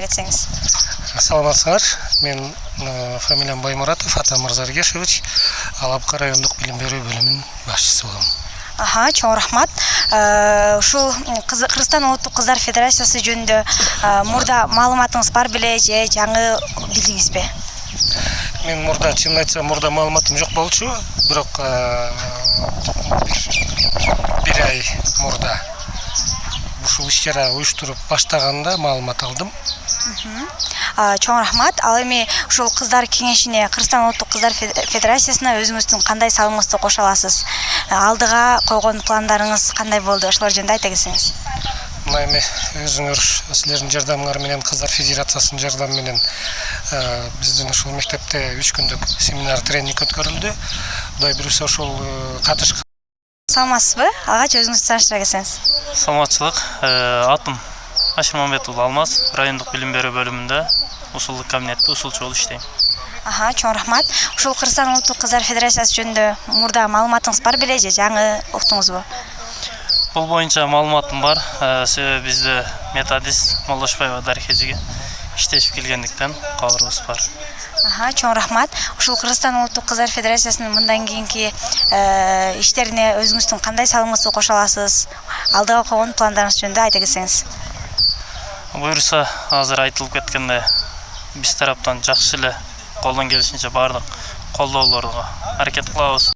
Geçseniz. Саламатсыздар. Мен фамилиям Баймуратов Ата Мырзаргешевич, Алапка райондук билим берүү бөлүмүнүн башчысы болом. Чоң рахмат. Ушул Кыргызстан Улуттук Кыздар Федерациясы жөнүндө мурда маалыматыңыз бар беле же жаңы билдиңизби? Мен мурда чынын айтсам мурда маалыматым жок болчу, бирок бир ай мурда ушул иш-чара уюштуруп баштаганда маалымат алдым. Чоң рахмат. Ал эми ушул кыздар кеңешине, Кыргызстан Улуттук Кыздар Федерациясына өзүңүздүн кандай салымыңызды кошо аласыз? Алдыга койгон пландарыңыз кандай болду? Ошолор жөнүндө айта кетсеңиз. Мына эми өзүңөр силердин жардамыңар менен Кыздар Федерациясынын жардамы менен биздин ушул мектепте 3 күндүк семинар тренинг өткөрүлдү. Кудай буюрса ошол катышкан. Саламатсызбы? Алгач өзүңүздү тааныштыра кетсеңиз. Саламатчылык. Атым Ашырмамбет уулу Алмаз, райондук билим берүү бөлүмүндө усулдук кабинетте усулчу болуп иштейм. Чоң рахмат. Ушул Кыргызстан Улуттук Кыздар Федерациясы жөнүндө мурда маалыматыңыз бар беле же жаңы уктуңузбу? Бул боюнча маалыматым бар. Себеби бизде методист Молдошбаева Дархежиге иштешип келгендиктен кабарыбыз бар. Чоң рахмат. Ушул Кыргызстан Улуттук Кыздар Федерациясынын мындан кийинки иштерине өзүңүздүн кандай салымыңызды кошо аласыз? Алдыга койгон пландарыңыз жөнүндө айта кетсеңиз. Буюрса, азыр айтылып кеткендей, биз тараптан жакшы эле колдон келишинче баардык колдоолорго аракет кылабыз.